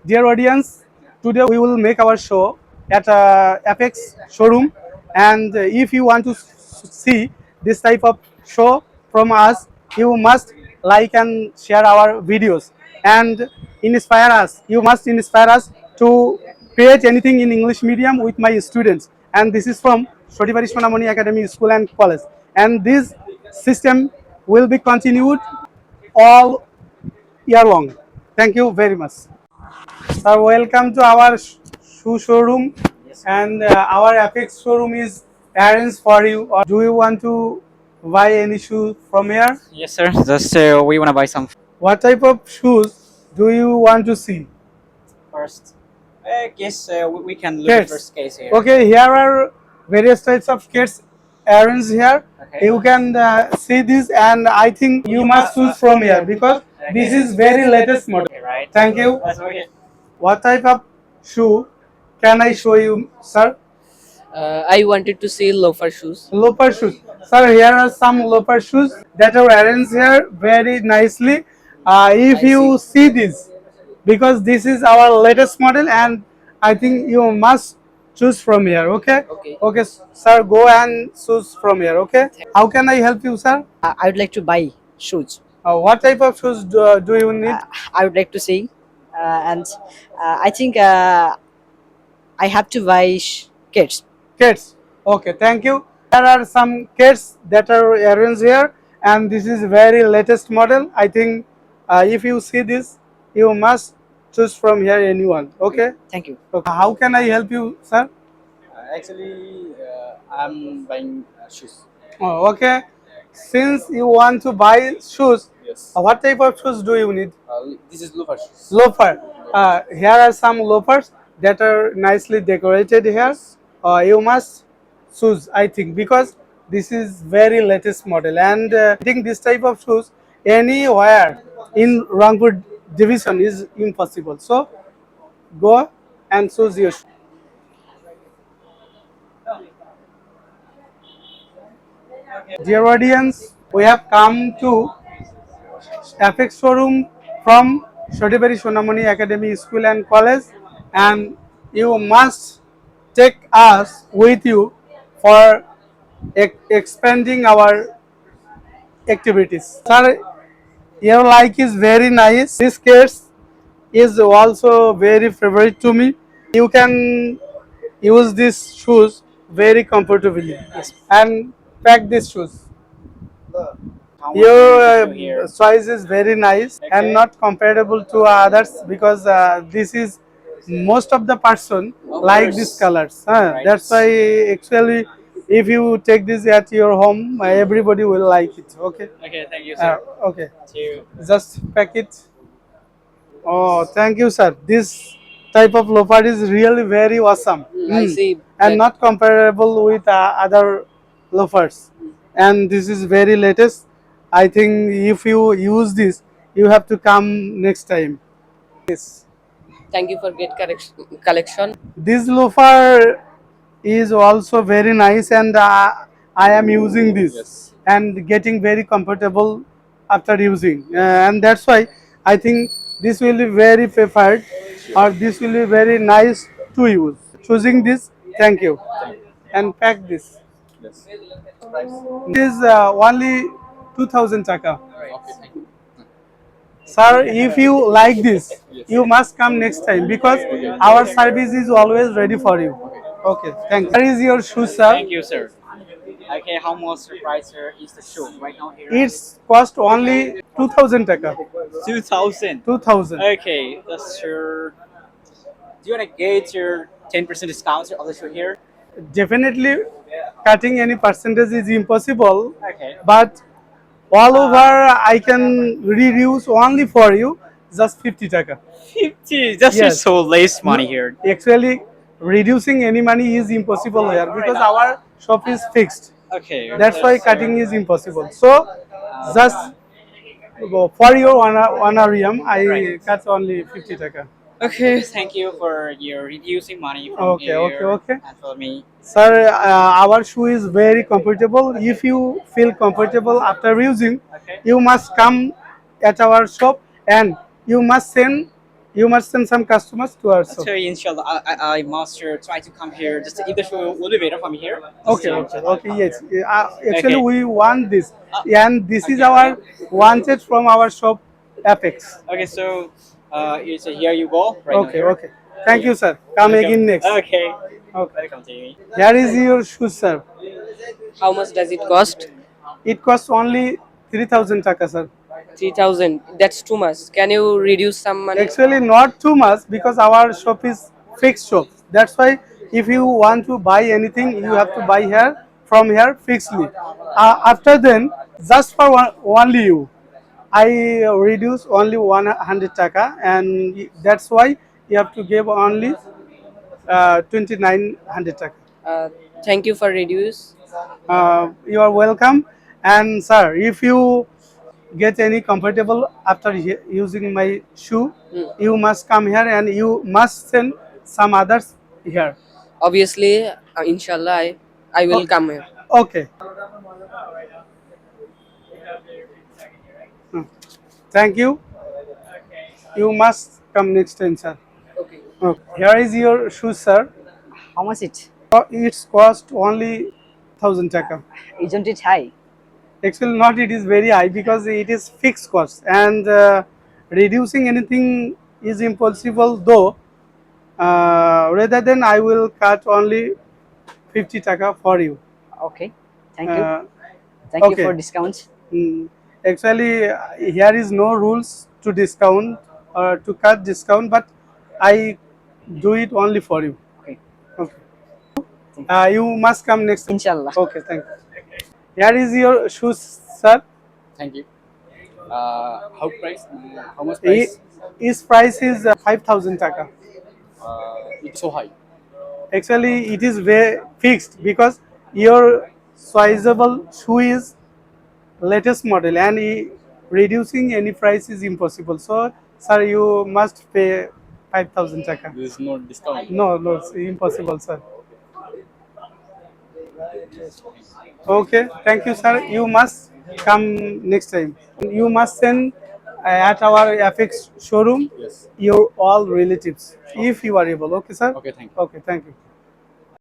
Dear audience, today we will make our show at Apex showroom, and if you want to see this type of show from us, you must like and share our videos and inspire us. You must inspire us to create anything in English medium with my students. And this is from Shotibari Sonamoni Academy School and College. And this system will be continued all year long. Thank you very much. Sir, welcome to our shoe showroom, and our Apex showroom is arranged for you. Or do you want to buy any shoe from here? Yes, sir. Just we wanna buy some What type of shoes do you want to see? first. I guess we can look at Kids. first case here. Okay, here are various types of kids arranged here. Okay. You can see this, and I think you must choose from here because this is very latest model. Okay, right. Thank you. That's okay. What type of shoe can I show you, sir? I wanted to see loafer shoes. Loafer shoes. Sir, here are some loafer shoes that are arranged here very nicely. If I you see. see this, because this is our latest model, and I think you must choose from here. Okay. Okay. Okay, sir. Go and choose from here. Okay. How can I help you, sir? I would like to buy shoes. What type of shoes do you need? I would like to see, and I think I have to buy kids. Kids. Okay, thank you. There are some kids that are arranged here, and this is very latest model. I think if you see this, you must choose from here anyone. Okay. Thank you. Okay. How can I help you, sir? Actually, I'm buying shoes. Oh, okay. Since you want to buy shoes, Yes. what type of shoes do you need? This is loafer shoes. Loafer. Here are some loafers that are nicely decorated here. You must choose, I think, because this is very latest model, and I think this type of shoes anywhere in Rangpur division is impossible. So go and choose your shoe. Dear audience, we have come to Apex showroom from Shotibari Sonamoni Academy School and College, and you must take us with you for expanding our activities. Sir, your like is very nice. This case is also very favorite to me. You can use these shoes very comfortably. Yes. And pack these shoes. How much Your is the shoe here? choice is very nice and Okay. not comparable to others because this is most of the person Of like course. these colors. Right. That's why actually if you take this at your home, everybody will like it. Okay. Okay, thank you, sir. Okay. See you. Just pack it. Oh, thank you, sir. This type of loafer is really very awesome. I see. And not comparable with other loafers. And this is very latest. I think if you use this, you have to come next time. Yes. Thank you for great collection. This loafer is also very nice, and I am using this Yes. and getting very comfortable after using, and that's why I think this will be very preferred, or this will be very nice to use. Choosing this, thank you, and pack this. Yes. This is only 2000 taka. Okay, thank you. Sir, if you like this, you must come next time because our service is always ready for you. Okay, thanks. Where is your shoe, sir? Thank you, sir. Okay, how much the price here is the shoe right now here? It's cost only 2000 taka. 2000. 2000. Okay, that's sure. Do you wanna get your 10% discount of the shoe here? Definitely, cutting any percentage is impossible, Okay. but all over I can reduce only for you just 50 taka. 50. That's Yes. just so less money here. Actually, reducing any money is impossible here because our shop is fixed. Okay. That's why cutting is impossible. So, just for your honorarium, I Right. cut only 50 taka. Okay, thank you for your reducing money from Okay, here okay, okay. and for me. Sir, our shoe is very comfortable. If you feel comfortable after using, Okay. you must come at our shop and you must send You must send some customers to our shop. So inshallah, I must try to come here just if the show will be better from here. Just Okay, to okay, check. okay. Yes. Actually, Okay. we want this, and this is Okay. our wanted from our shop, Apex. Okay, so it's here you go right now Okay, here. okay. Thank you, sir. Come Welcome. again next. Okay. Okay. Welcome to me. Here is your shoes, sir. How much does it cost? It costs only 3,000 taka, sir. 3,000. That's too much. Can you reduce some money? Actually, not too much because our shop is fixed shop. That's why if you want to buy anything, you have to buy here from here fixedly. After then, just for only you, I reduce only 100 taka, and that's why you have to give only 2,900 taka. Uh, Thank you for reduce. You are welcome. And sir, if you get any comfortable after using my shoe, Hmm. you must come here and you must send some others here. Obviously, inshallah, I Oh, will come here. okay. Hmm. Thank you. You must come next time, sir. Okay. Okay. Here is your shoe, sir. How much it? It's cost only 1,000 taka. Isn't it high? Actually, not it is very high because it is fixed cost, and reducing anything is impossible. Though rather than I will cut only 50 taka for you. Okay. Thank you. Uh, Thank you for okay. discounts. Mm, Actually, here is no rules to discount or to cut discount, but I do it only for you. Okay. Okay. Thank You must come next time. Inshallah. Okay, thank you. Here is your shoes, sir. Thank you. How price? How much I- price? His price is 5,000 taka. It's so high. Actually, it is very fixed because your sizable shoe is latest model, and reducing any price is impossible. So, sir, you must pay 5,000 taka. There's no discount. No, no, it's impossible, sir. Okay, thank you, sir. You must come next time. You must send at our FX showroom Yes. your all relatives if you are able. Okay, sir. Okay, thank you. Okay, thank you.